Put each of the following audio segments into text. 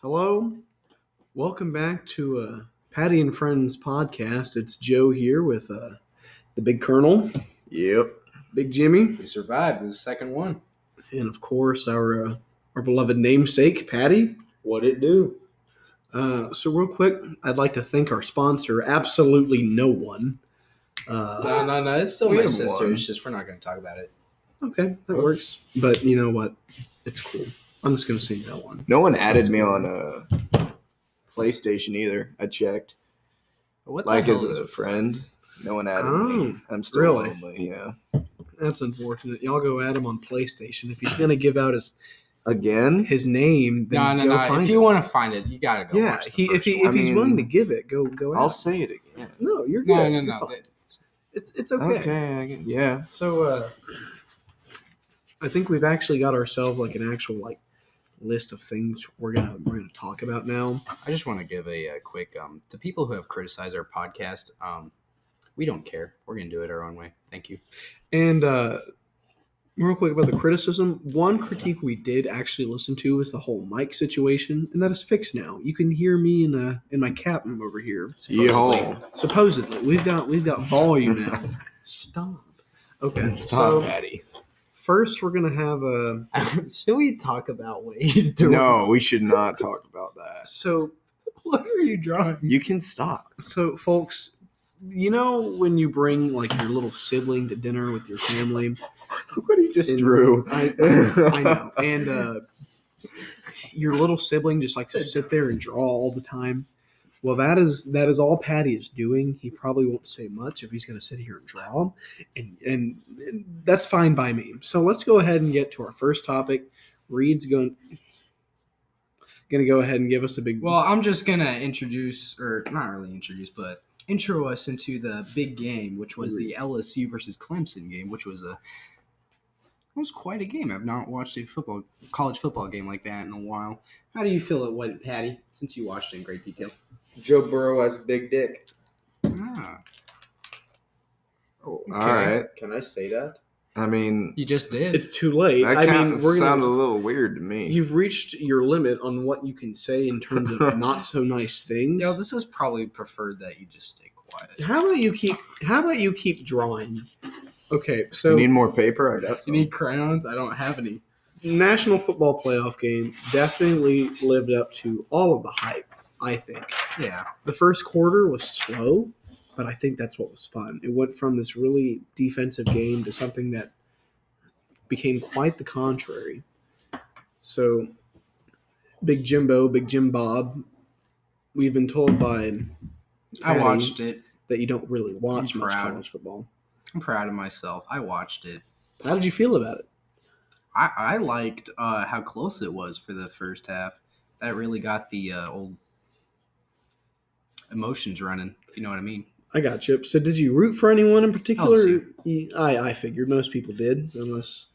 Hello, welcome back to Patty and Friends podcast. It's Joe here with the Big Colonel, Yep. Big Jimmy, We survived the second one. and of course our beloved namesake, Patty. What it do? So real quick, I'd like to thank our sponsor, Absolutely No One. No. It's still we my have sister. one. It's just we're not going to talk about it. Okay, that works. But you know what? It's cool. I'm just gonna say No One. No one That added sounds me good. on PlayStation either. I checked. What Like the as hell a is friend. No one added Oh, me. I'm still really? lonely, yeah. That's unfortunate. Y'all go at him on PlayStation. If he's gonna give out Again? his name, then go No. find If it. you want to find it, you got to go Yeah, watch the if first he one. if he's I willing to mean, give it, go at I'll him. say it again. No, you're good. No. You're fine. It's okay. Okay, yeah. So I think we've actually got ourselves like an actual like list of things we're gonna talk about now. I just want to give a quick to people who have criticized our podcast. We don't care. We're going to do it our own way. Thank you. And real quick about the criticism, one critique we did actually listen to is the whole mic situation, and that is fixed now. You can hear me in my captain over here. Yeehaw. Supposedly, we've got volume now. Stop. Okay, Stop, Patty. first we're gonna have a. Should we talk about what he's doing? No, we should not talk about that. So What are you drawing? You can stop. So, folks, you know when you bring like your little sibling to dinner with your family? What you just And drew. I know. And your little sibling just likes to sit there and draw all the time. Well, that is all Patty is doing. He probably won't say much if he's going to sit here and draw, and that's fine by me. So let's go ahead and get to our first topic. Reed's going to go ahead and give us a big. Well, I'm just going to introduce, or not really introduce, but intro us into the big game, which was the LSU versus Clemson game, which was quite a game. I've not watched a college football game like that in a while. How do you feel it went, Patty, since you watched it in great detail? Joe Burrow has big dick. Ah, All Okay. right. Can I say that? I mean, you just did. It's too late. that I kind mean, of we're sounded gonna. a little weird to me. You've reached your limit on what you can say in terms of not so nice things. This is probably preferred that you just stay quiet. How about you keep drawing? Okay, so You need more paper? I got You some. need crayons? I don't have any. National Football Playoff game definitely lived up to all of the hype, I think. Yeah. The first quarter was slow, but I think that's what was fun. It went from this really defensive game to something that became quite the contrary. So, Big Jim Bob, we've been told by I Patty watched it. that you don't really watch I'm much proud. college football. I'm proud of myself. I watched it. How did you feel about it? I liked how close it was for the first half. That really got the old emotions running, if you know what I mean. I got you. So did you root for anyone in particular? LSU. I figured most people did, unless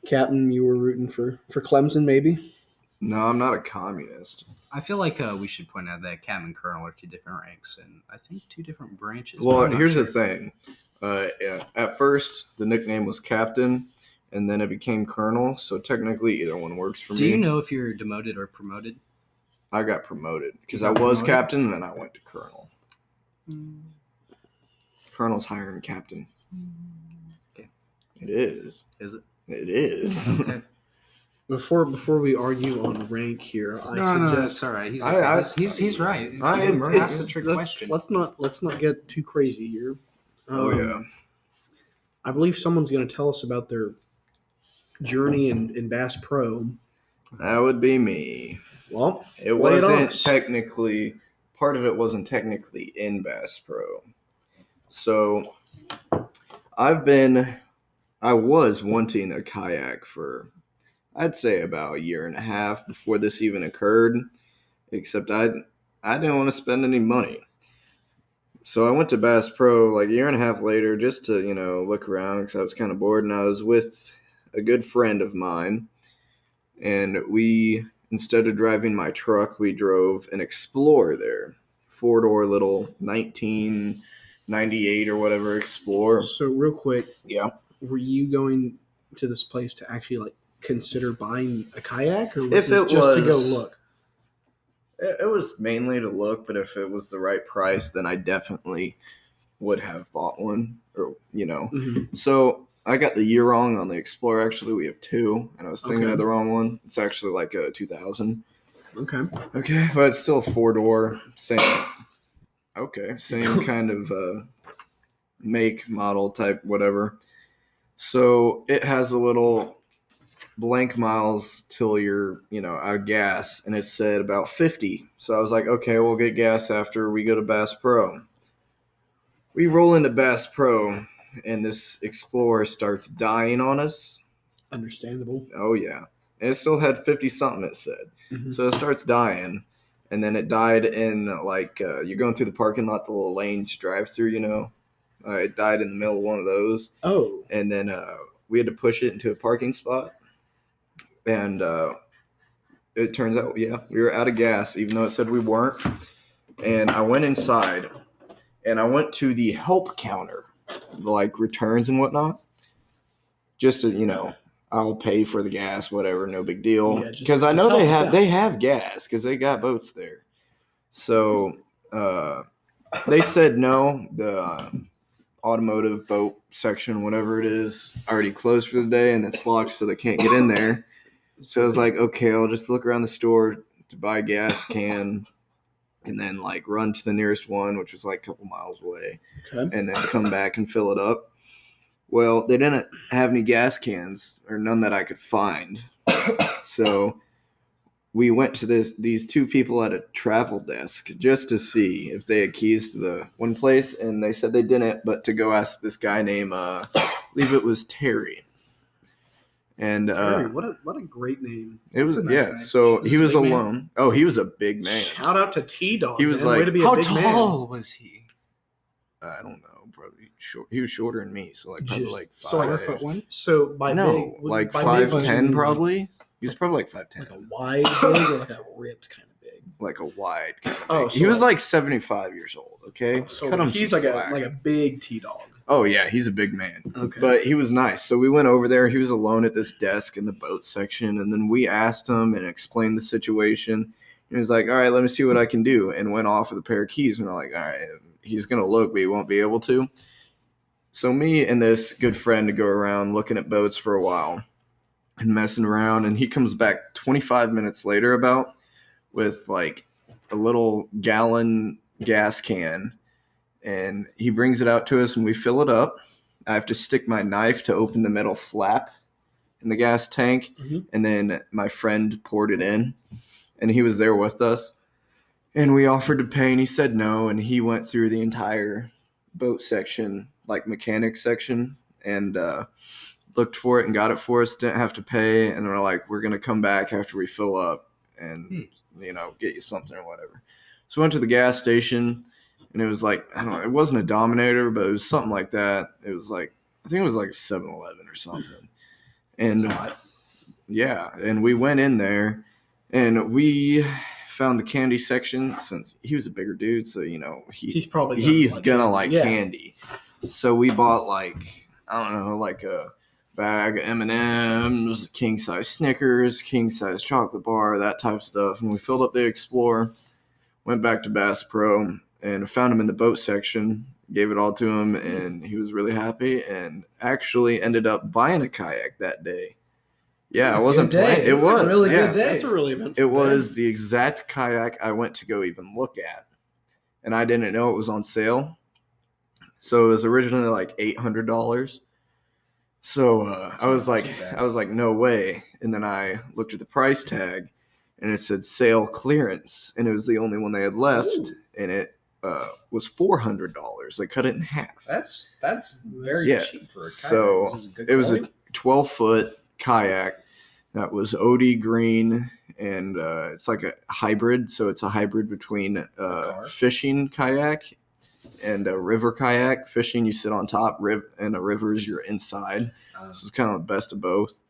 Captain, you were rooting for Clemson, maybe. No, I'm not a communist. I feel like we should point out that Captain and Colonel are two different ranks, and I think two different branches. but Well, I'm not here's sure. the thing. At first, the nickname was Captain, and then it became Colonel. So technically, either one works for me. Do you know if you're demoted or promoted? I got promoted because You I got was promoted? Captain, and then I went to Colonel. Colonel's higher than Captain. Okay. It is. Is it? It is. Okay. Before we argue on rank here, I No, suggest it's all right. He's right. I am right. That's the trick question. let's not get too crazy here. Oh, yeah. I believe someone's going to tell us about their journey in Bass Pro. That would be me. Well, It lay it on wasn't us. technically, part of it wasn't technically in Bass Pro. So I was wanting a kayak for, I'd say about a year and a half before this even occurred, except I didn't want to spend any money. So I went to Bass Pro like a year and a half later just to, look around because I was kind of bored, and I was with a good friend of mine, and we, instead of driving my truck, we drove an Explorer there, 4-door little 1998 or whatever Explorer. So real quick, Yeah. were you going to this place to actually like consider buying a kayak, or was If this it just to go was- look? It was mainly to look, but if it was the right price, then I definitely would have bought one. Or Mhm. So I got the year wrong on the Explorer. Actually, we have two, and I was thinking Okay. of the wrong one. It's actually like a 2000. Okay. Okay, but it's still a 4-door. Same. Okay, same kind of make, model, type, whatever. So it has a little blank miles till you're, out of gas, and it said about 50. So I was like, okay, we'll get gas after we go to Bass Pro. We roll into Bass Pro, and this Explorer starts dying on us. Understandable. Oh, yeah. And it still had 50 something, it said. Mhm. So it starts dying, and then it died in, you're going through the parking lot, the little lanes you drive through, it died in the middle of one of those. Oh. And then we had to push it into a parking spot. And it turns out, yeah, we were out of gas, even though it said we weren't. And I went inside, and I went to the help counter, like returns and whatnot, just to, I'll pay for the gas, whatever, no big deal. Yeah, Because I know help us out. they have gas because they got boats there. So they said no. The automotive boat section, whatever it is, already closed for the day, and it's locked, so they can't get in there. So I was like, okay, I'll just look around the store to buy a gas can, and then run to the nearest one, which was a couple miles away, Okay. and then come back and fill it up. Well, they didn't have any gas cans, or none that I could find. So we went to these two people at a travel desk just to see if they had keys to the one place, and they said they didn't, but to go ask this guy named, I believe it was Terry. And Terry, what a great name. it was That's a nice name. So he was Big man. alone. Oh, he was a big man. Shout out to T-Dog. He was man. Way like- to be a How big tall was he? I don't know, probably short. He was shorter than me, so probably Just- like five. So 4'1". man. So by No, big, by 5'10" big, probably. He was probably 5'10", like a wide big or like a ripped kind of big. like a wide kind of. Oh, big. so he was 75 years old. Okay, So cut him he's some like slack. a big T-Dog. Oh yeah, he's a big man. Okay. But he was nice. So we went over there. He was alone at this desk in the boat section, and then we asked him and explained the situation. He was like, "All right, let me see what I can do," and went off with a pair of keys. And we're like, "All right, he's gonna look, but he won't be able to." So me and this good friend to go around looking at boats for a while and messing around, and he comes back 25 minutes later about with a little gallon gas can, and he brings it out to us, and we fill it up. I have to stick my knife to open the metal flap in the gas tank, Mhm. and then my friend poured it in, and he was there with us, and we offered to pay, and he said no, and he went through the entire boat section, mechanic section, and looked for it and got it for us, didn't have to pay, and we're like, we're going to come back after we fill up and, get you something or whatever. So we went to the gas station, and it was I don't know, it wasn't a Dominator, but it was something like that. It was I think it was a 7-Eleven or something. And yeah, and we went in there, and we found the candy section, since he was a bigger dude, so, He's probably gonna like yeah. candy. So we bought I don't know, a bag of M&Ms, king size Snickers, king size chocolate bar, that type of stuff. And we filled up the Explorer, went back to Bass Pro, and found him in the boat section, gave it all to him, and he was really happy, and actually ended up buying a kayak that day. Yeah, a it wasn't good day. planned. It It was a was really yeah. good day. That's a really eventful It day. was the exact kayak I went to go even look at, and I didn't know it was on sale. So it was originally $800. So I was not too bad. no way. And then I looked at the price tag, and it said sale clearance, and it was the only one they had left, Ooh. and it was $400. They cut it in half. That's very Yeah. cheap for a kayak. So This is good it was a quality. 12-foot kayak that was OD green, and it's like a hybrid. So it's a hybrid between a car? fishing kayak and a river kayak. Fishing, you sit on top, and a rivers, you're inside. This is kind of the best of both.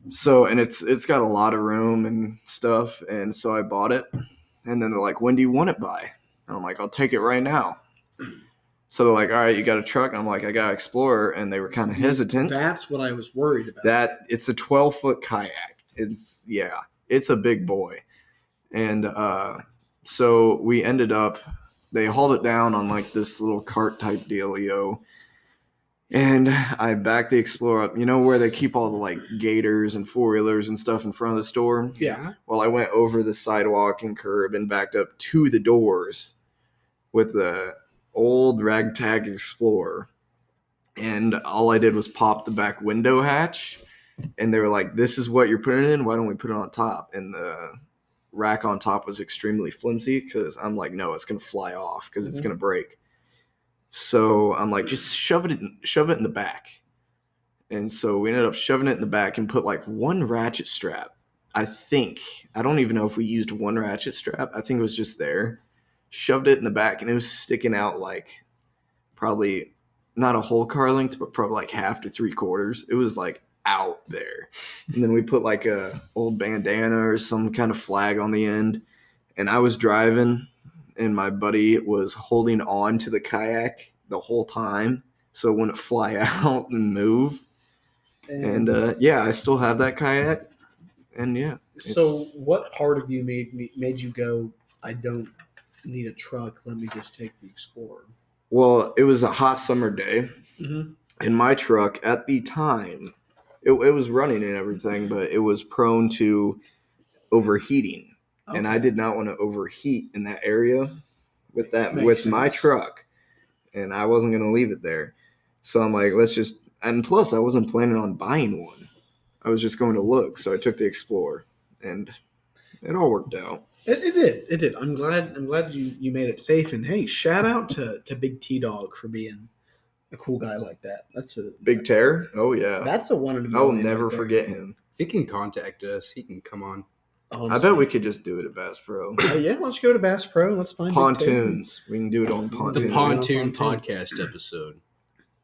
So, and it's got a lot of room and stuff, and so I bought it. And then they're like, "When do you want it by?" And I'm like, "I'll take it right now." So they're like, "All right, you got a truck?" And I'm like, "I got an Explorer," and they were kind of hesitant. That's what I was worried about. That it's a 12-foot kayak. It's a big boy, and so we ended up, they hauled it down on like this little cart type dealio. And I backed the Explorer up. You know where they keep all the like gators and 4-wheelers and stuff in front of the store? Yeah. Well, I went over the sidewalk and curb and backed up to the doors with the old ragtag Explorer. And all I did was pop the back window hatch. And they were like, this is what you're putting in? Why don't we put it on top? And the rack on top was extremely flimsy because I'm like, no, it's going to fly off because it's going to break. So I'm like, just shove it in the back. And so we ended up shoving it in the back and put like one ratchet strap. I don't even know if we used one ratchet strap. I think it was just there. Shoved it in the back and it was sticking out like probably not a whole car length, but probably like half to 3/4. It was like out there. And then we put like a old bandana or some kind of flag on the end. And I was driving and my buddy was holding on to the kayak the whole time so it wouldn't fly out and move. And I still have that kayak. And yeah. So what part of you made you go, I don't need a truck, let me just take the Explorer? Well, it was a hot summer day. Mm-hmm. And my truck at the time, it was running and everything, but it was prone to overheating. Okay. And I did not want to overheat in that area with my truck. And I wasn't going to leave it there. So I'm like, and plus I wasn't planning on buying one. I was just going to look. So I took the Explorer and it all worked out. It did. I'm glad you made it safe. And hey, shout out to Big T-Dog for being a cool guy like that. That's a Big Tear. Oh yeah. That's a one in a million. I'll never forget him. If he can contact us, he can come on. Honestly. I bet we could just do it at Bass Pro. Yeah, let's go to Bass Pro. Let's find pontoons. We can do it on pontoons. The pontoon podcast episode.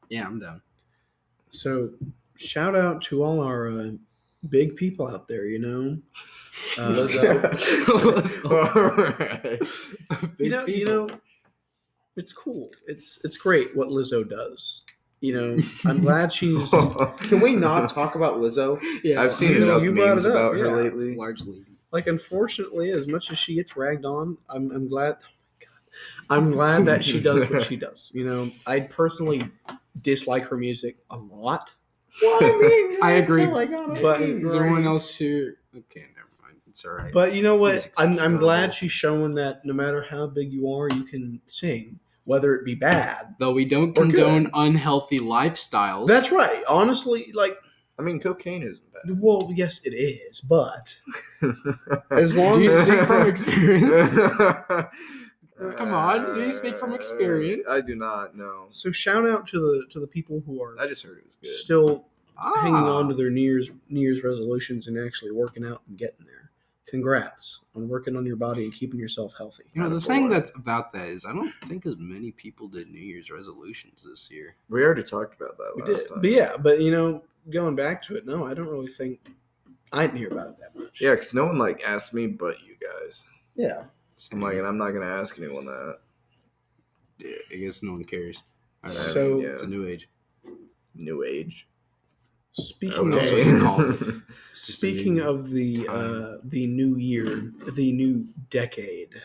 Yeah, I'm down. So, shout out to all our big people out there. You know, you know, it's cool. It's great what Lizzo does. You know, I'm glad she's. Can we not talk about Lizzo? Yeah, I've seen enough memes about her lately. Largely. Like, unfortunately, as much as she gets ragged on, I'm glad. Oh my God, I'm glad that she does what she does. You know, I personally dislike her music a lot. Well, I mean, I agree. But is there anyone else who? Okay, never mind. It's all right. But you know what? I'm glad she's showing that no matter how big you are, you can sing, whether it be bad. Though we don't condone unhealthy lifestyles. That's right. Honestly, like. I mean, cocaine isn't bad. Well, yes, it is, but as long do you as speak from experience? Come on, do you speak from experience? I do not. No. So shout out to the people who are. I just heard it was good. Still hanging on to their New Year's resolutions and actually working out and getting there. Congrats on working on your body and keeping yourself healthy. You know, the thing that's about that is I don't think as many people did New Year's resolutions this year. We already talked about that last time. But you know. Going back to it, no, I don't really think I didn't hear about it that much. Yeah, because no one asked me but you guys. Yeah. I'm like, and I'm not gonna ask anyone that. Yeah, I guess no one cares. So it's a new age. New age. Speaking of the new year, the new decade.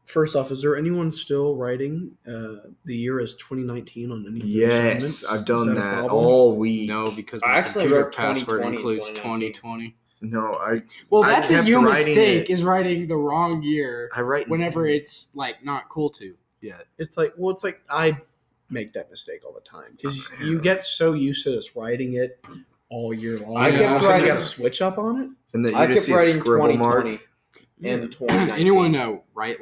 First off, is there anyone still writing the year as 2019 on any of their assignments? I've done that all week. No, because my computer password includes 2020. No, Well, that's a you mistake, is writing the wrong year I write whenever it's, not cool to yet. It's like I make that mistake all the time because you get so used to just writing it all year long. I kept writing. You got to switch up on it. And then I kept writing scribble 2020 mark. and 2019. Anyone write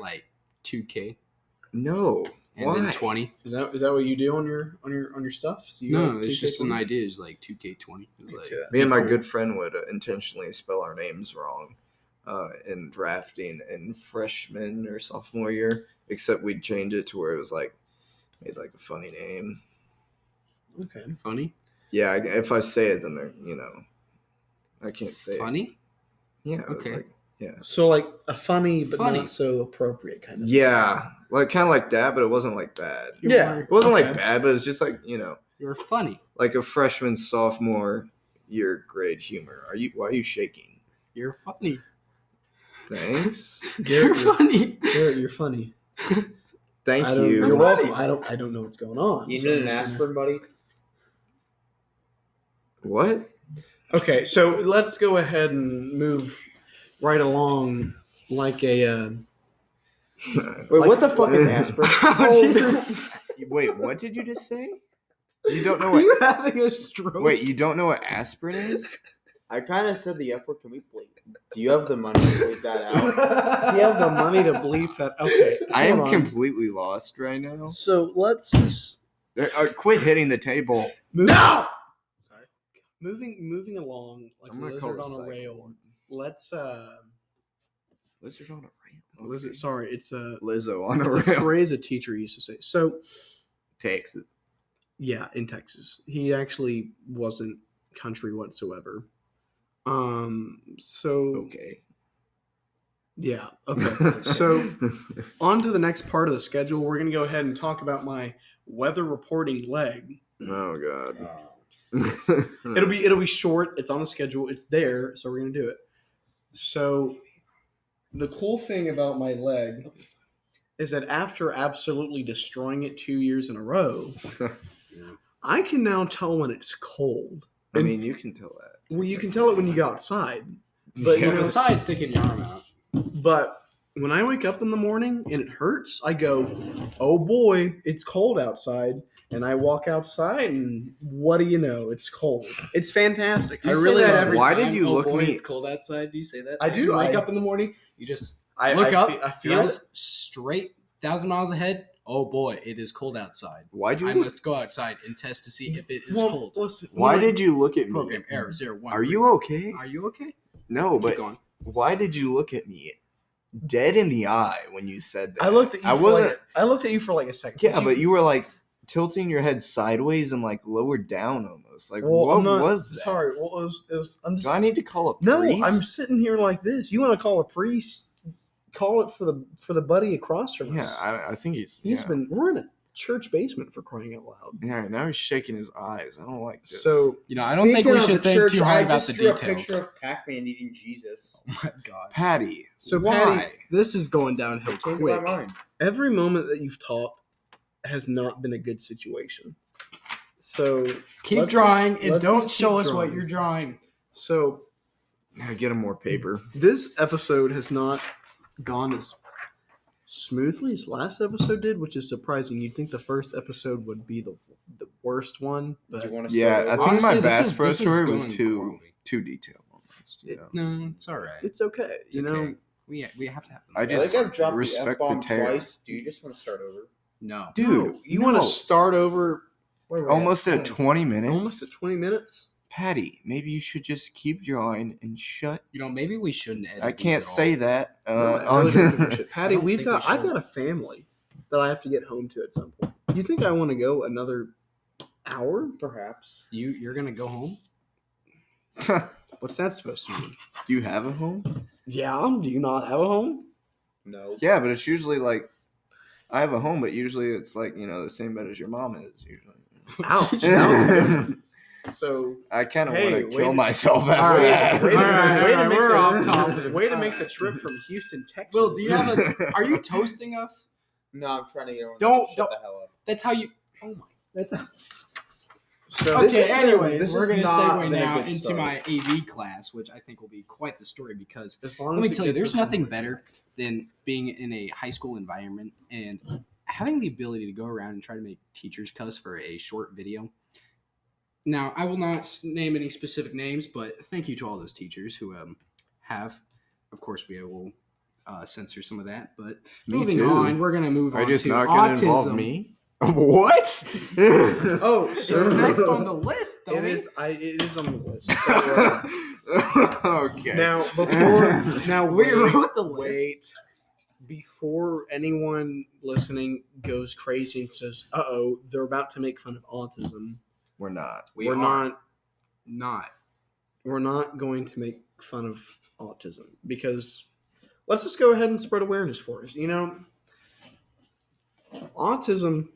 2K? No. And then 20. Is that what you do on your stuff? So no, it's just an idea. It's 2K20. Me and my good friend would intentionally spell our names wrong in drafting in freshman or sophomore year. Except we'd change it to where it was made a funny name. Okay, funny. Yeah, if I say it, then I can't say funny. It. Yeah. Okay. Yeah. So a funny but not so appropriate kind of. Yeah, kind of like that, but it wasn't bad. It wasn't bad, but it's just You're funny. Like a freshman, sophomore year grade humor. Why are you shaking? You're funny. Thanks. You're funny. Garrett, you're funny. Thank I don't, you. You're welcome. I don't know what's going on. You so need I'm an just gonna- aspirin, buddy? What? Okay, so let's go ahead and move right along like a. Wait, Like- what the fuck is aspirin? Oh, Jesus. Wait, what did you just say? You don't know Are what? you having a stroke? Wait, you don't know what aspirin is? I kind of said the F word. Can we bleep? Do you have the money to bleep that out? Do you have the money to bleep that? Okay, I am hold on. completely lost right now. So let's just Quit hitting the table. move. No! Sorry. Moving along like I'm a gonna call lizard it on a psych rail. ward. Let's Lizard on a rail. lizard. Sorry, it's a Lizzo on it's a a rail. phrase a teacher used to say. So Texas. yeah, in Texas, he actually wasn't country whatsoever. So Okay. yeah, okay. So on to the next part of the schedule. We're gonna go ahead and talk about my weather reporting leg. Oh god. It'll be short. It's on the schedule. It's there, so we're gonna do it. So the cool thing about my leg is that after absolutely destroying it 2 years in a row, I can now tell when it's cold. I mean, you can tell that. Well, you can tell it when you go outside. But you know, Besides sticking your arm out. but when I wake up in the morning and it hurts, I go, "Oh boy, it's cold outside." And I walk outside, and what do you know? It's cold. It's fantastic. Do you I say really that love every it. Why time? did you Oh, look boy, me- It's cold outside. Do you say that? I Like, do. You wake I- up in the morning, you just I look up, I feel eyes it. straight 1,000 miles ahead. Oh boy, it is cold outside. Why'd you I look, must go outside and test to see if it is Well, cold. listen, why did you look at me? Program error 01. Are you okay? Are you okay? No, Keep but going. why did you look at me dead in the eye when you said that? I looked at you. I for wasn't. like, I looked at you for like a second. Yeah, but you were like tilting your head sideways and like lower down almost. Like Well, what I'm not, was that? Sorry. Well, it was. I'm just. Do I need to call a No, priest? I'm sitting here like this. You want to call a priest? Call it for the buddy across from Yeah, us. I think he's. He's yeah. been. We're in a church basement for crying out loud. Yeah, now he's shaking his eyes. I don't like this. So You know, I don't think we should think too hard about the drew details. a picture of Pac-Man eating Jesus. Oh my god. Patty. So Why? Patty, This is going downhill Came to my quick. mind. every moment that you've talked has not been a good situation. So Keep let's drawing just- and let's don't just keep show us drawing. what you're drawing. So Now get him more paper. this episode has not gone as smoothly as last episode did, which is surprising. You'd think the first episode would be the worst one, Do but you want to Yeah, start I over? think Honestly, my this Bass is- Pro this is story was going too poorly. detailed almost. You know? No, it's all right. it's okay. It's You know, okay. We have to have them. I I just think I've dropped the respect the F-bomb terror. twice. Do you just want to start over? No. Dude, No, you want no. to start over Where were almost we at 20 minutes. almost at 20 minutes? Patty, maybe you should just keep drawing and shut. You know, maybe we shouldn't edit I these can't at say all. that. No, I really don't think we should. Patty, I don't we've think we got. I've should. got a family that I have to get home to at some point. You think I want to go another hour? Perhaps. You're gonna go home? What's that supposed to mean? Do you have a home? Yeah. Do you not have a home? No. Yeah, but it's usually like I have a home, but usually it's like the same bed as your mom is. Usually. Ouch. So I kind of Hey, want wait to kill a- myself after All right, that. wait a minute, way to make we're the- off topic. Way to make the trip from Houston, Texas. Will, do you have a? Are you toasting us? No, I'm trying to get everyone Don't- to shut don't- the hell up. That's how you. Oh my. That's. So Okay. This is Anyways, this we're is gonna not segue been a now good into start. my AV class, which I think will be quite the story because as long let me as it tell you, gets there's us nothing somewhere. better than being in a high school environment and having the ability to go around and try to make teachers cuss for a short video. Now, I will not name any specific names, but thank you to all those teachers who have. Of course, we will censor some of that. But Me moving too. on, we're gonna move Are on you just to not going to involve autism. me? What? Oh, It's so next on the list, It dummy. is. It is on the list. So, Okay. now before We wait, wrote the list. wait before anyone listening goes crazy and says, "Uh-oh, they're about to make fun of autism." We're not. We're are not. We're not going to make fun of autism because let's just go ahead and spread awareness for us. You know, autism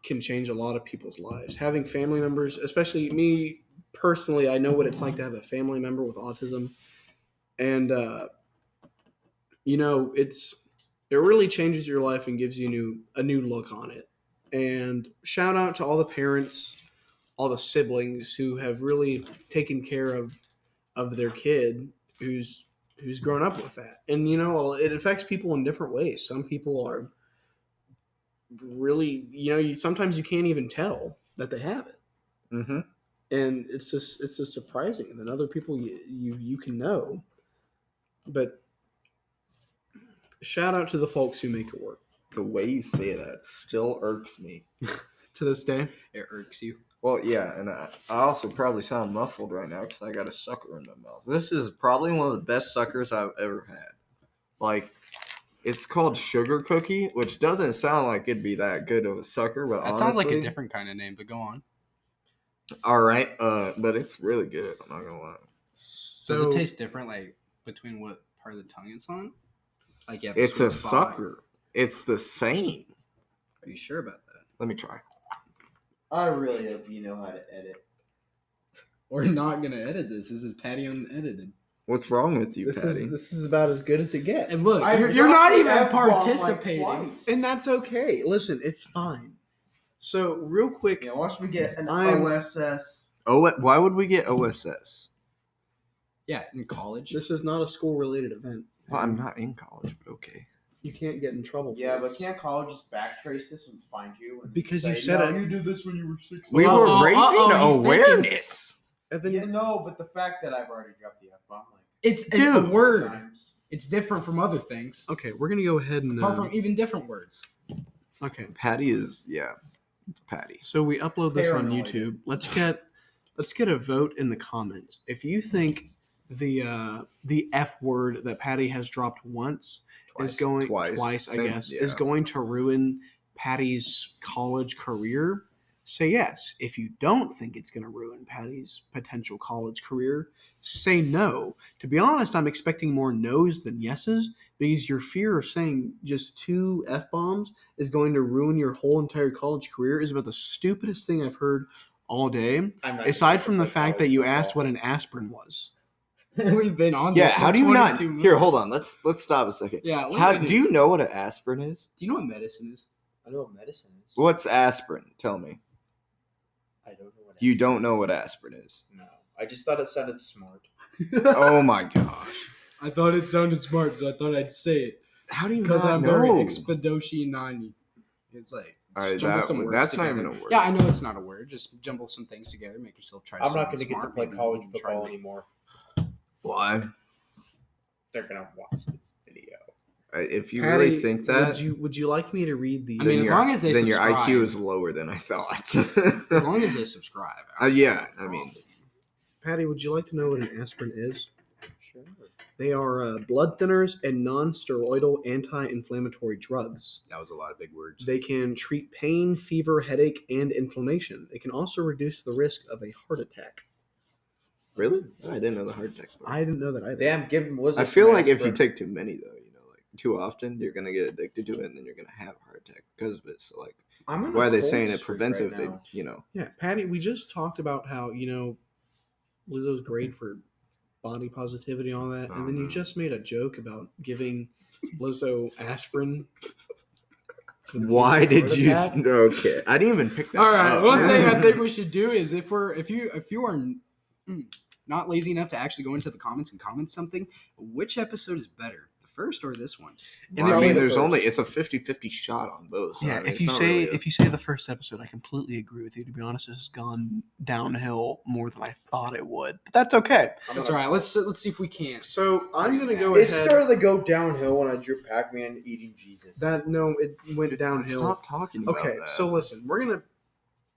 can change a lot of people's lives. Having family members, especially me personally, I know what it's like to have a family member with autism. And it really changes your life and gives you a new look on it. And shout out to all the parents, all the siblings who have really taken care of their kid who's grown up with that. And it affects people in different ways. Some people are really, sometimes you can't even tell that they have it. Mm-hmm. And it's just surprising. And then other people you can know. But shout out to the folks who make it work. The way you say that still irks me. To this day. It irks you. Well, yeah, and I also probably sound muffled right now because I got a sucker in my mouth. This is probably one of the best suckers I've ever had. Like, it's called Sugar Cookie, which doesn't sound like it'd be that good of a sucker, but That sounds like a different kind of name, but go on. All right, but it's really good. I'm not gonna lie. Does it taste different, like between what part of the tongue it's on? Like, it's a sucker. It's the same. Are you sure about that? Let me try. I really hope you know how to edit. We're not gonna edit this. This is Patty unedited. What's wrong with you, This Patty? this is about as good as it gets. And look, I you're not dropped the even F-bomb, like, participating. twice. And that's okay. Listen, it's fine. So real quick, Yeah, watch me get an I'm- OSS. Why would we get OSS? Yeah, in college. this is not a school related event. Well, I'm not in college, but okay. You can't get in trouble. Yeah, for but this. can't college just backtrace this and find you? And Because say, you said no, it. you did this when you were 16. We were he's raising thinking- awareness. And then Yeah, no, but the fact that I've already dropped the F-bomb, like, It's Dude. a word. times. It's different from other things. okay, we're gonna go ahead and Apart from even different words. okay. Patty is it's Patty. So we upload this on Paranoid. YouTube. Let's get a vote in the comments. If you think the F word that Patty has dropped once is going twice, I Same- guess, yeah. is going to ruin Patty's college career, say yes. If you don't think it's going to ruin Patty's potential college career, say no. To be honest, I'm expecting more no's than yeses because your fear of saying just 2 F-bombs is going to ruin your whole entire college career is about the stupidest thing I've heard all day, I'm not aside gonna from the play fact that college you football. asked what an aspirin was. We've been on Yeah, this for how do you not? 22 minutes. Here, hold on. Let's stop a second. Yeah, what How it do you is. know what an aspirin is? Do you know what medicine is? I know what medicine is. What's aspirin? Tell me. I don't know what. You don't know what aspirin is. No, I just thought it sounded smart. Oh my gosh. I thought it sounded smart, so I thought I'd say it. How do you Because not I'm know? very Expedoshi-nani. It's like, All right, jumble some words that's not together. even a word. Yeah, I know it's not a word. Just jumble some things together, make yourself try to I'm not sound going to get to smart, play maybe college even try football to make- anymore. Why? They're going to watch this video. If you Patty, really think that, would you like me to read the? I mean, as long as they then your subscribe. IQ is lower than I thought. As long as they subscribe. Yeah, I mean, Patty, would you like to know what an aspirin is? Sure. They are blood thinners and non-steroidal anti-inflammatory drugs. That was a lot of big words. They can treat pain, fever, headache, and inflammation. They can also reduce the risk of a heart attack. really? I didn't know the heart attack. I didn't know that either. Damn, give him I feel like if you take too many, though, like too often, you're gonna get addicted to it, and then you're gonna have a heart attack because of it. So, like, I'm on a why are they cold saying it streak prevents right it? They, now. Yeah, Patty, we just talked about how, Lizzo's great for body positivity and all that. And then you just made a joke about giving Lizzo aspirin. for the Why did heart you? attack. Okay, I didn't even pick that. All right. up. One thing I think we should do is if you are not lazy enough to actually go into the comments and comment something, which episode is better, the first or this one? And Well, if I mean, you- there's only it's a 50-50 shot on both. So, Yeah, I mean, if it's you not say really a- if you say the first episode, I completely agree with you. To be honest, this has gone downhill more than I thought it would, but that's okay. That's all right. Let's see if we can. So I'm gonna go It ahead. started to go downhill when I drew Pac-Man eating Jesus. It went Dude, downhill. Stop talking about Okay, that. so listen, we're gonna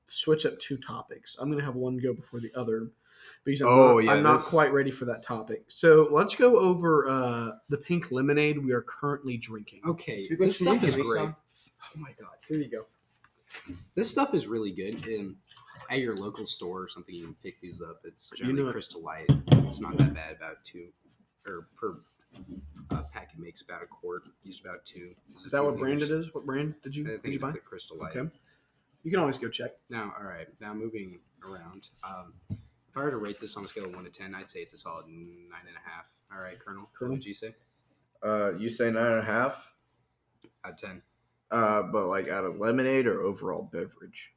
switch up 2 topics. I'm gonna have one go before the other because I'm not this- quite ready for that topic. So let's go over the pink lemonade we are currently drinking. Okay, Speak what this you stuff need, is give me great. some. Oh my god, here you go. This stuff is really good. At your local store or something, you can pick these up. It's generally know- Crystal Light. It's not that bad. About 2, or per packet makes about a quart. Use about 2. Is that what brand it is? What brand did I you think it's buy? the Crystal Light. Okay, you can always go check. Now, all right. Now moving around. If I were to rate this on a scale of 1 to 10, I'd say it's a solid 9.5. All right, Colonel. Colonel? What would you say? You say 9.5? Out of 10. But like out of lemonade or overall beverage?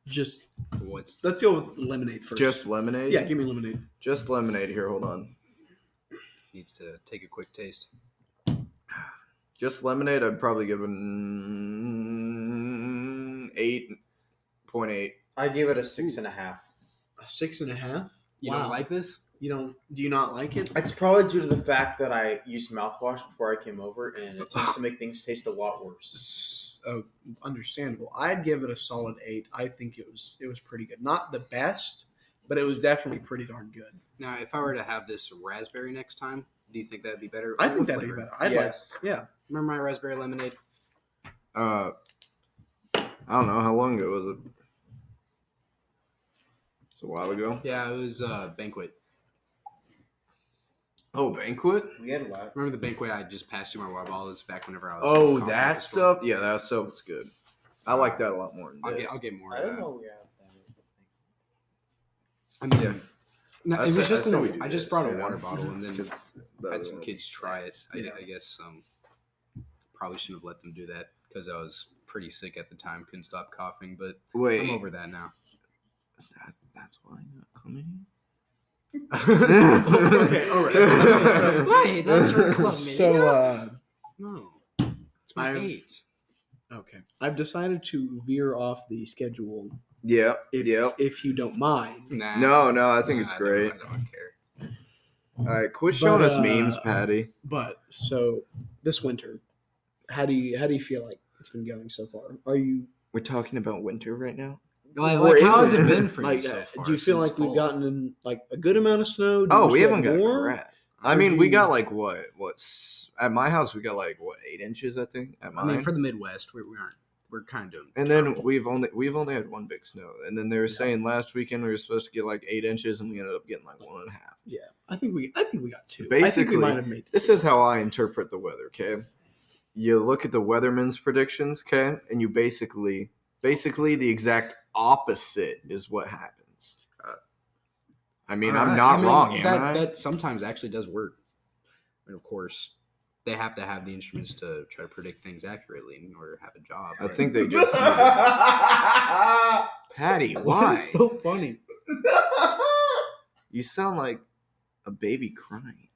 Just What's let's go with lemonade first. Just lemonade? Yeah, give me lemonade. Just lemonade. Here, hold on. needs to take a quick taste? Just lemonade, I'd probably give an 8.8. I gave it a 6.5. A 6.5. You Wow. don't like this? You don't? Do you not like it? It's probably due to the fact that I used mouthwash before I came over, and it tends to make things taste a lot worse. Oh, understandable. I'd give it a solid 8. I think it was pretty good. Not the best, but it was definitely pretty darn good. Now, if I were to have this raspberry next time, do you think that'd be better? I What think that'd be flavor? better. I'd Yes. yeah. Remember my raspberry lemonade? I don't know. How long ago was it? It's a while ago. Yeah, it was Banquet. Oh, Banquet? We had a lot. Remember the Banquet I just passed through my water bottle? This back whenever I was. Oh, in that college store. stuff? Yeah, that stuff was good. I like that a lot more than this. I'll get more. I of don't that. know we have that. I mean, Yeah. no, I it was said- just I said we I do just this, brought a you know? water bottle and then Because the had other some one- kids try it. Yeah. I guess probably shouldn't have let them do that because I was pretty sick at the time, couldn't stop coughing. But Wait, I'm over that now. that's why you got chlamydia? Okay, all right. Wait, that's her club. So, No, it's my I've- 8. okay. I've decided to veer off the schedule Yeah, if you don't mind. Nah. No, I think it's I great. don't care. All right, quit showing But, us memes, Patty. But so this winter, how do you feel like it's been going so far? Are you We're talking about winter right now. We're Like how in has it it. been for like you so far? do you feel since like we've fall? gotten in like a good amount of snow? Do you Oh, wish we haven't had got more? crap. I Or mean, do we you- got like what? At my house, we got like what 8 inches, I think. At I mine, mean, for the Midwest, we aren't. We're kind of doing. and then terrible. we've only had one big snow, and then they were Yeah. saying last weekend we were supposed to get like 8 inches, and we ended up getting like 1.5. Yeah, I think we got 2. I think Basically, we might have made This is how I interpret the weather. Okay, you look at the weatherman's predictions, okay, and you basically the exact opposite is what happens. I mean, All I'm right. not I mean, wrong, am that, I? That sometimes actually does work. And of course, they have to have the instruments to try to predict things accurately in order to have a job. I but- think they just Patty, Why why? is so funny? You sound like a baby crying.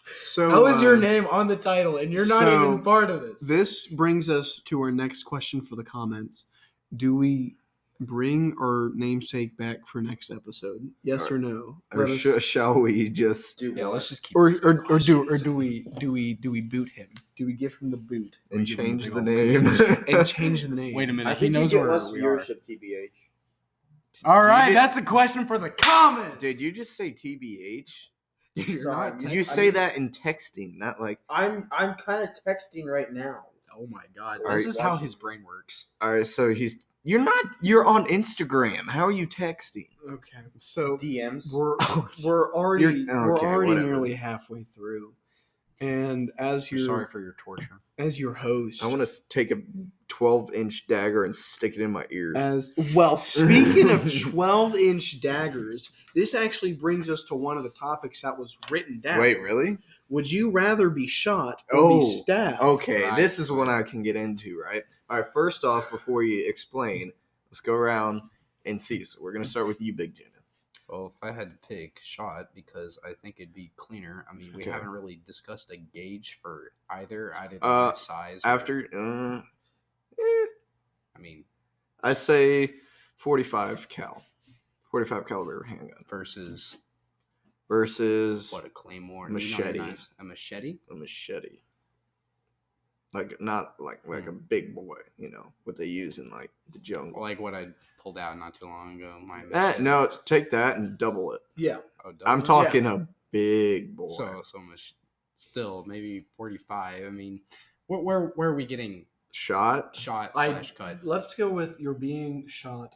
So How is your name on the title and you're not so- even part of this? This brings us to our next question for the comments. Do we bring our namesake back for next episode? Yes or no? Or Let us- shall we just Do Yeah, what? let's just keep. or asking do questions. we boot him? Do we give him the boot and give him change big the old name? and change the name? Wait a I minute. He think knows you get where less we are. viewership, TBH. All right, did- that's a question for the comments. Did you just say TBH? You're Sorry, not. Did I- you I say just- that in texting? Not like. I'm kind of texting right now. Oh my god, All this right. is how his brain works. All right, so you're on Instagram. How are you texting? Okay, so DMs. we're already okay, whatever. nearly halfway through, and as We're your sorry for your torture. as your host, I want to take a 12-inch dagger and stick it in my ear. as well. Speaking of 12-inch daggers, this actually brings us to one of the topics that was written down. Wait, really? Would you rather be shot or Oh, be stabbed? Okay, Right. this is what I can get into, right? All right, first off, before you explain, let's go around and see. So we're going to start with you, Big Jenna. Well, if I had to pick shot, because I think it'd be cleaner. I mean, we Okay. haven't really discussed a gauge for either the Uh, knife size. or- After, I mean, I say 45 caliber handgun versus versus what, a claymore, Machete. A machete. a machete. Like not like a big boy, what they use in like the jungle. Like what I pulled out not too long ago. My Eh, machete. no, take that and double it. Yeah. Oh, I'm double? talking a big boy. So much. Still, maybe 45. I mean, where are we getting Shot. shot I- / cut Let's go with you're being shot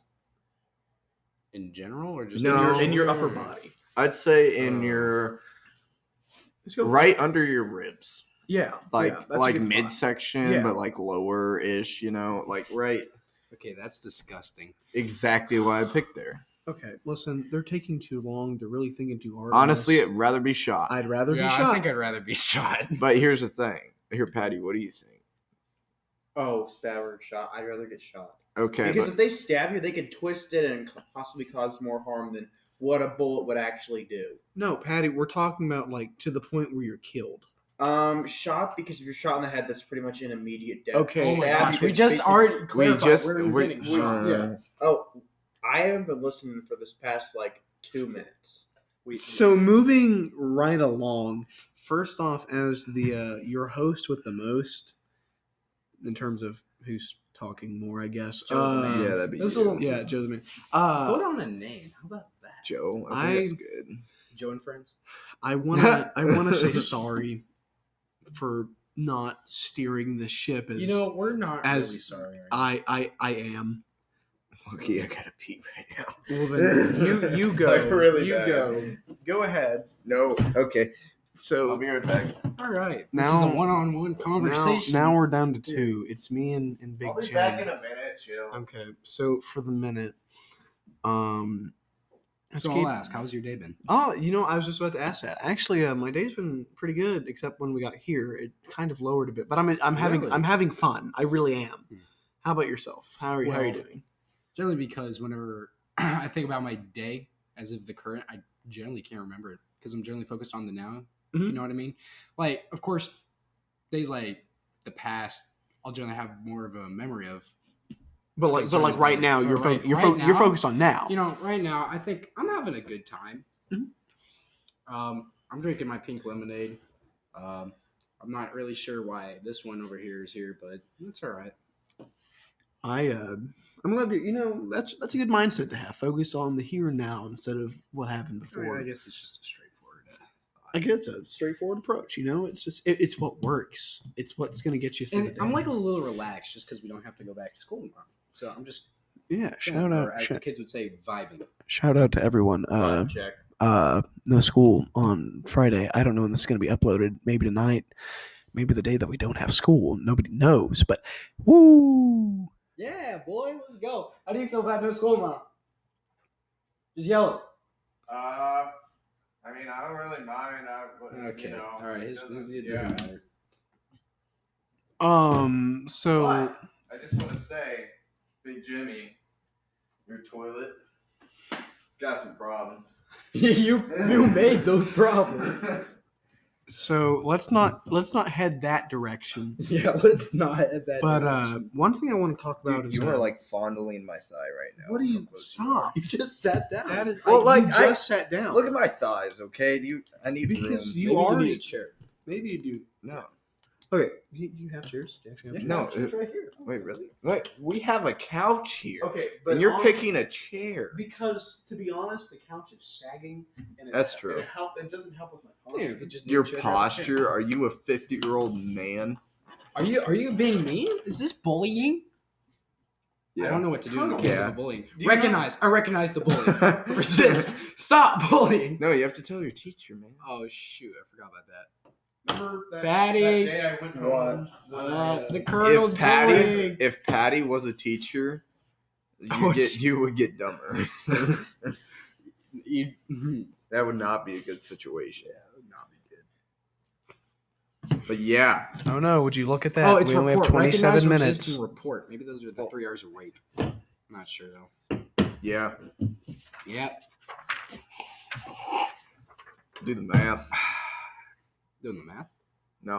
in general, or just No. in your upper body. I'd say in Uh, your Let's go right under your ribs. Yeah, Like yeah, that's a like good spot. midsection, Yeah. but like lower ish, like right Okay, that's disgusting. exactly why I picked there. Okay, listen, they're taking too long. They're really thinking too hard. on Honestly, this. I'd rather be shot. I'd rather Yeah, be shot. I think I'd rather be shot. But here's the thing. Here, Patty, what do you think? Oh, stab or shot. I'd rather get shot. Okay, Because but if they stab you, they could twist it and possibly cause more harm than what a bullet would actually do. No, Patty, we're talking about like to the point where you're killed. Shot, because if you're shot in the head, that's pretty much an immediate death. Okay. Oh my Stab, gosh, you we could just basically- already clarified where we're- you're getting shot. Yeah. Oh, I haven't been listening for this past like 2 minutes. So moving right along, first off, as the your host with the most, in terms of who's talking more, I guess. Joe the man. yeah, that'd be This you. little- Yeah, Joe the man. Vote on a name. How about that? Joe. I think I- that's good. Joe and Friends. I wanna say sorry for not steering the ship as We're not as really sorry. Are you? I am. Lucky I gotta pee right now. Well then you go. Like, really you bad. go ahead. No. Okay. So I'll be right back. All right. Now- This is a one-on-one conversation. Now we're down to 2. It's me and Big I'll be Jim. back in a minute. Chill. Okay, so for the minute, So I'll ask, how's your day been? Oh, I was just about to ask that. Actually, my day's been pretty good, except when we got here, it kind of lowered a bit. But I'm having fun. I really am. Hmm. How about yourself? How are you Well, doing? Generally, because whenever I think about my day as of the current, I generally can't remember it because I'm generally focused on the now. If you Mhm. know what I mean? Like, of course, days like the past, I'll generally have more of a memory of. But like, Concerning but like right the- now, but you're right- you're right you're now- focused on now. Right now, I think I'm having a good time. Mhm. I'm drinking my pink lemonade. I'm not really sure why this one over here is here, but it's all right. I'm glad that's a good mindset to have. Focus on the here and now instead of what happened before. I guess it's just a straightforward. I guess it's a straightforward approach. It's just it's what works. It's what's going to get you through the And day. I'm like a little relaxed just because we don't have to go back to school tomorrow. So I'm just yeah. chilling, or as the kids would say, vibing. Shout out to everyone. Vibe check. No school on Friday. I don't know when this is going to be uploaded. Maybe tonight. Maybe the day that we don't have school. Nobody knows. But woo! Yeah, boy, let's go. How do you feel about no school tomorrow? Just yell it. I mean, I don't really mind. Okay. All right. It doesn't matter. So I just want to say, Big Jimmy, your toilet, it's got some problems. you made those problems. so let's not head that direction. Yeah, let's not at that. But direction. one thing I want to talk about Dude, is you are like fondling my thigh right now. what do you How close you are. stop? You just sat down. That is Well, like like, you I- just sat down. Look at my thighs, okay? I need Because room. you Maybe are- need a chair. Maybe you do. No. Okay, you have chairs. Do you actually have chairs? No, Chair's right here. Wait, really? Wait, we have a couch here. Okay, And you're picking a chair. because to be honest, the couch is sagging, and That's true. It doesn't help with my Yeah, posture. if you just Your need a chair, grab a chair. posture? Are you a 50-year-old man? Are you being mean? Is this bullying? I don't know what to do in the case Yeah. of a bullying. Do you I recognize the bullying. Resist. Stop bullying. No, you have to tell your teacher, man. Oh shoot, I forgot about that. Remember Patty. that day I went What? home when The colonel's bullying. If Patty was a teacher, Oh, you would get dumber. Mhm. That would not be a good situation. That would not be good. But yeah, Oh no! Would you look at that? Oh, it's we only report. have 27 Recognize, minutes. resist, and report. Maybe those are the 3 hours of rape. I'm not sure though. yeah. Yep. Do the math. Doing the math. No,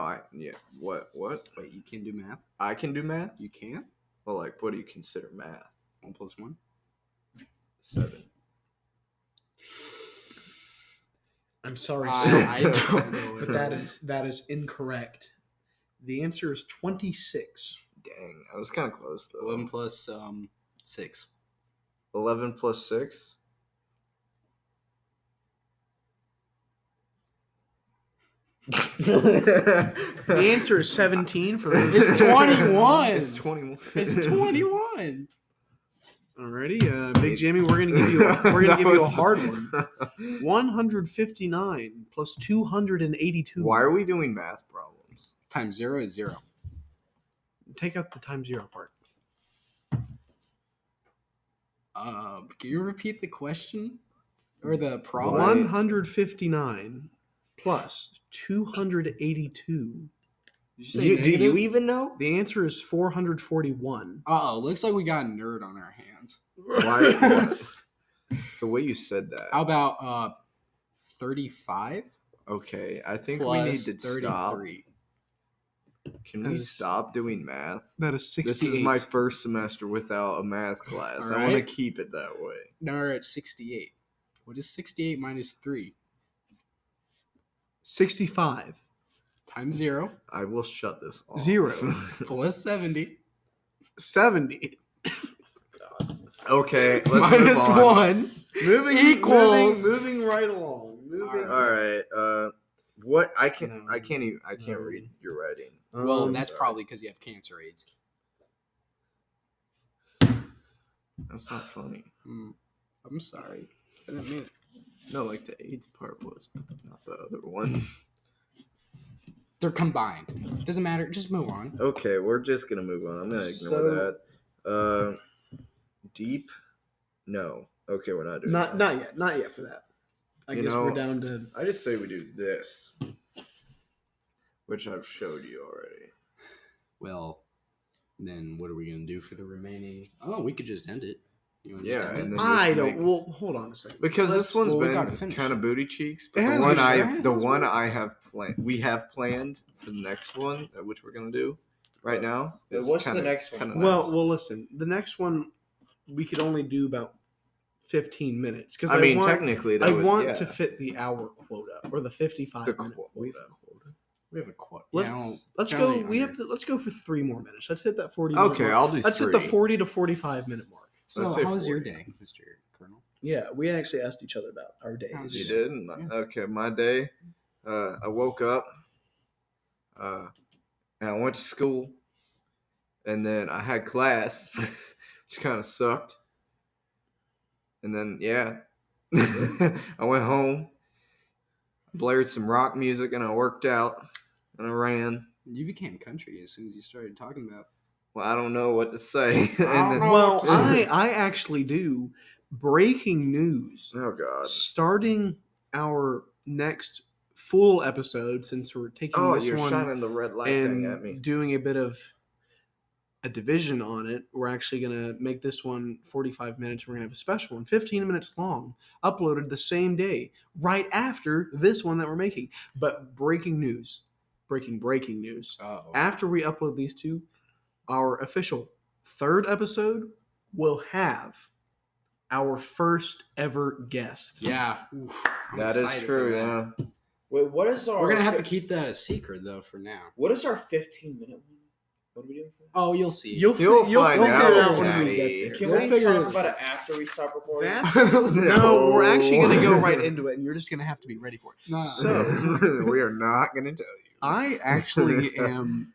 What? Wait, you can do math? I can do math. You can? Well, like, what do you consider math? 1 + 1. 7. I'm sorry, I don't know. but that is incorrect. The answer is 26. Dang, I was kind of close though. 11 plus 6. 11 plus 6. The answer is 17 for those. It's 21. It's 21. It's 21. Alrighty, Big Jimmy, we're gonna give you a hard one. 159 plus 282. Why are we doing math problems? Times 0 is 0. Take out the times 0 part. Can you repeat the question or the problem? 159 plus 282. Did you say Do you negative? even know? The answer is 441. Looks like we got a nerd on our hands. Why? The way you said that. How about 35 Okay, I think plus we need to stop. 33? Can we stop doing math? That is 68. This is my first semester without a math class. All I want right. to keep it that way. Now we're at 68. What is 68 minus 3? 65. Times 0 I will shut this off. 0. plus 70 70 Okay, let's minus move on. 1 moving equals. moving right along. Moving. All right. What I can't No. read your writing. Well, that's sorry. probably because you have cancer AIDS. That's not funny. I'm sorry. I didn't mean it. No, like the AIDS part was, but not the other one. They're combined. Doesn't matter. Just move on. Okay, we're just gonna move on. I'm gonna ignore that. Deep? No. Okay, we're not doing that. Not yet for that. I You guess know- we're down to I just say we do this, which I've showed you already. Well, then what are we gonna do for the remaining? Oh, we could just end it. You wanna Yeah, just end and it? then I just don't. make- Well, hold on a second. Because this one's well, we gotta been finish kind of it. booty cheeks, but It the has one been- I have planned, we have planned for the next one, which we're gonna do right now. Wait, is what's the kinda- next one? kinda Well, nice. listen. The next one we could only do about 15 minutes because I mean, technically, that I would, want yeah. to fit the hour quota or the 55 The minute qu- quota. We have a quote. Let's go. Let's go for 3 more minutes. Let's hit that 40. Okay, minute mark. I'll do Let's hit 3. the 40 to 45 minute mark. So, Let's say how was your 40. day, Mr. Colonel? Yeah, we actually asked each other about our days. How's You your- did? Yeah. Okay, my day. I woke up, and I went to school, and then I had class, which kind of sucked. And then, yeah, I went home, blared some rock music, and I worked out, and I ran. You became country as soon as you started talking about. Well, I don't know what to say. and don't then, know. Well, I actually do. Breaking news. oh god. Starting our next full episode, since we're taking Oh, this you're one shining the red light thing at and me. doing a bit of a division on it, we're actually going to make this one 45 minutes. We're going to have a special one, 15 minutes long, uploaded the same day, right after this one that we're making. But breaking news, breaking news. Oh, After we upload these two, our official 3rd episode will have our first ever guest. yeah. Oof, I'm That is excited for true, that. yeah. Wait, what is our? We're gonna have to keep that a secret though for now. What is our 15-minute one? What are we doing for that? Oh, you'll see. You'll You'll figure find it out, out when Daddy. we get there. Can We'll we figure talk it about it after we stop recording? That's no, we're actually going to go right into it, and you're just going to have to be ready for it. No. So- we are not going to tell you. I actually am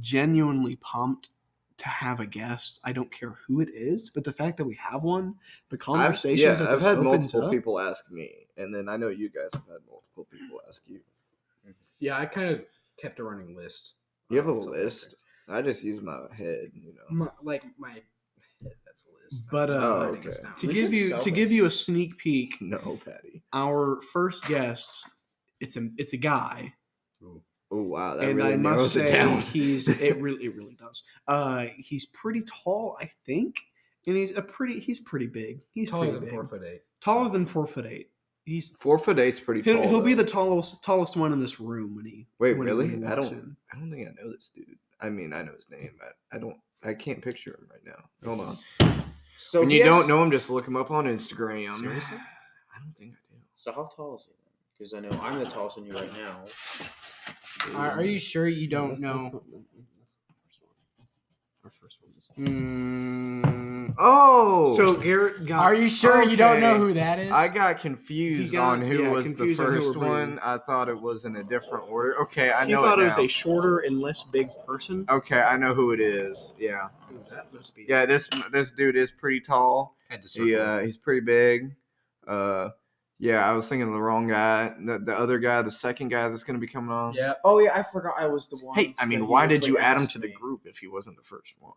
genuinely pumped to have a guest. I don't care who it is, but the fact that we have one, the conversations that I've this had opens multiple up, people ask me, and then I know you guys have had multiple people ask you. Yeah, I kind of kept a running list. You have a Until list? I just use my head, you know. my head, that's a list. But, I'm Oh, writing this okay. down. to We give should you sell to give you a this. sneak peek, No, Patty. our first guest, it's a guy, Oh wow, that and really I must narrows it say down. it really does. He's pretty tall, I think, and he's pretty big. He's taller pretty than big. 4'8". Taller than 4'8". He's 4'8's pretty tall. he'll be though. the tallest one in this room when he Wait, when he- really? when he I walks don't. in. I don't think I know this dude. I mean, I know his name, but I don't. I can't picture him right now. Hold on. So When he you has- don't know him, just look him up on Instagram. Seriously? I don't think I do. So how tall is he then? Because I know I'm the tallest than you right now. Are you sure you don't know? Our first one is. Oh, So Garrett got. Are you sure you don't know Okay. who that is? I got confused He got- on who yeah, was the confused on who first we're bringing. one. I thought it was in a different order. Okay, I He know thought it it was now. a shorter and less big person. Okay, I know who it is. Yeah, That must be. yeah. This dude is pretty tall. Had to circle. He's pretty big. Yeah, I was thinking of the wrong guy. The other guy, the second guy that's gonna be coming on. Yeah. Oh yeah, I forgot I was the one. Hey, I mean, that he why did you actually add him asked to the me. group if he wasn't the first one?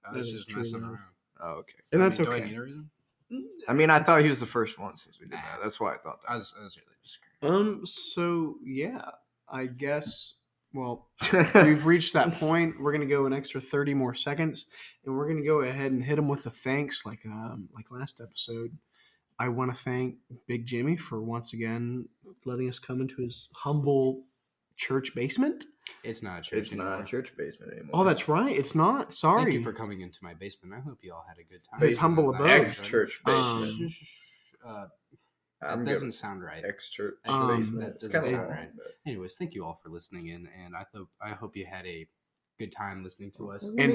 I was That is just true, messing that around. is- Oh, okay. And that's Do I okay. need a reason? I mean, I thought he was the first one since we did that. That's why I thought that. I was really disagreeing. So yeah, I guess. Well, we've reached that point. We're gonna go an extra 30 more seconds, and we're gonna go ahead and hit them with the thanks, like last episode. I want to thank Big Jimmy for once again letting us come into his humble church basement. It's not a church It's anymore. not a church basement anymore. Oh, that's right. It's not. Sorry. Thank you for coming into my basement. I hope you all had a good time. His humble abode. Ex-church basement. That doesn't sound right. Ex-church Um, basement. that It's doesn't kinda sound long, right. but- Anyways, thank you all for listening in, and I hope you had a good time listening to us. And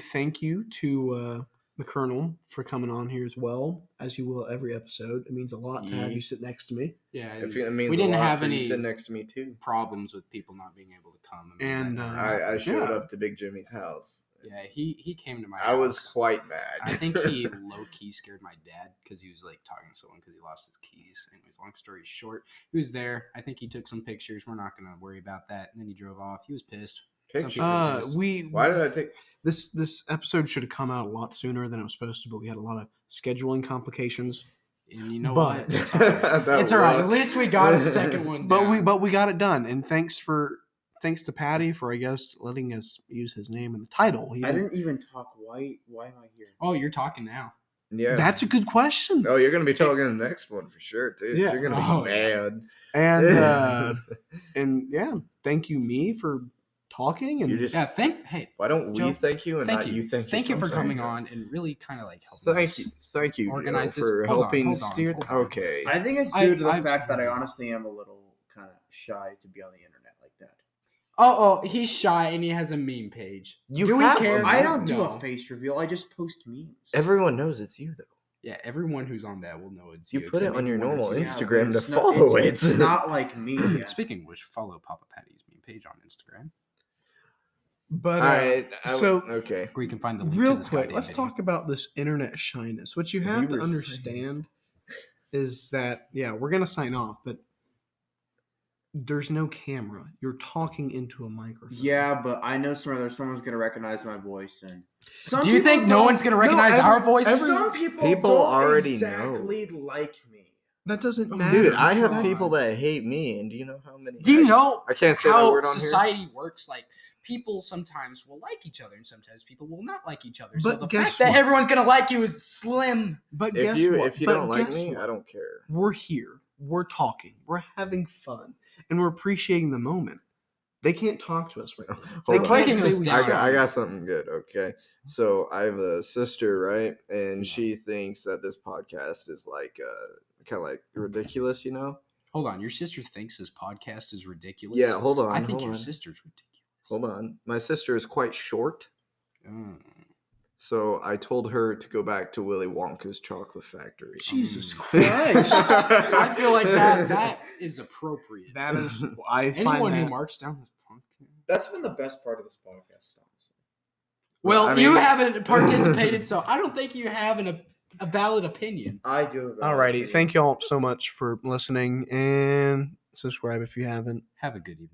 thank you to the Colonel for coming on here as well, as you will every episode. It means a lot to have you sit next to me. Yeah, If it means we didn't a lot have for you any sitting next to me too. problems with people not being able to come. And, I showed Yeah. up to Big Jimmy's house. yeah, he came to my house. I was quite mad. I think he low key scared my dad because he was like talking to someone because he lost his keys. Anyways, long story short, he was there. I think he took some pictures. We're not gonna worry about that. And then he drove off. He was pissed. Pictures. Why did I take? this episode should have come out a lot sooner than it was supposed to, but we had a lot of scheduling complications. And you know But- what? It's all right. That It's all right. was- At least we got a second one. Down. But we got it done, and thanks to Patty for, I guess, letting us use his name in the title. I didn't even talk. Why am I here? Oh, you're talking now. Yeah. That's a good question. Oh, you're gonna be talking in the next one for sure, too. Yeah. So you're gonna Oh, be yeah. mad. And yeah, thank you, me, for talking. And You just- Yeah. Hey. Why don't we Joe, thank you and Thank not you. you thank you? Thank you for I'm sorry. coming on and really kind of like helping us. Thank you, Organize Joe, this. for Hold on, helping hold on, steer. hold on. Okay. I think it's I- due to the I- fact that I honestly am a little kind of shy to be on the internet like that. Oh, he's shy and he has a meme page. You do we have care? one. I don't do No. a face reveal. I just post memes. Everyone knows it's you, though. Yeah, everyone who's on that will know it's You you. put it except on your maybe one or normal two. Instagram but to it's not- follow it's, it. It's not like me. Yeah. Speaking of which, follow Papa Patty's meme page on Instagram, but All right. okay. where you can find the link real to this quick, goddamn let's video. talk about this internet shyness. What you have You to were saying- understand is that, yeah, we're gonna sign off, but there's no camera. You're talking into a microphone. Yeah, but I know someone's gonna recognize my voice, and some Do you people think no don't- one's gonna recognize our voice? Some people People don't already exactly like me. That doesn't matter. Dude, I have Come people on. that hate me, and do you know how many? Do you know I can't say that how word on here. society works? Like, people sometimes will like each other, and sometimes people will not like each other. So But the guess fact that what? everyone's gonna like you is slim. But If guess you what? if you But don't like guess me, what? I don't care. We're here. We're talking. We're having fun, and we're appreciating the moment. They can't talk to us right now. They Hold on. breaking can't this say we down. suck. I got something good. Okay, so I have a sister, right, and Yeah. she thinks that this podcast is like kind of like ridiculous, you know? Hold on, your sister thinks this podcast is ridiculous. Yeah. Hold on. I think hold your on. sister's ridiculous. Hold on. My sister is quite short, Mm. so I told her to go back to Willy Wonka's Chocolate Factory. Jesus Mm. Christ! I feel like that is appropriate. That is, I Anyone find who that. marks down this podcast. That's been the best part of this podcast, honestly. Well, I you mean- haven't participated, so I don't think you have a valid opinion. I do. Alrighty, thank you all so much for listening, and subscribe if you haven't. Have a good evening.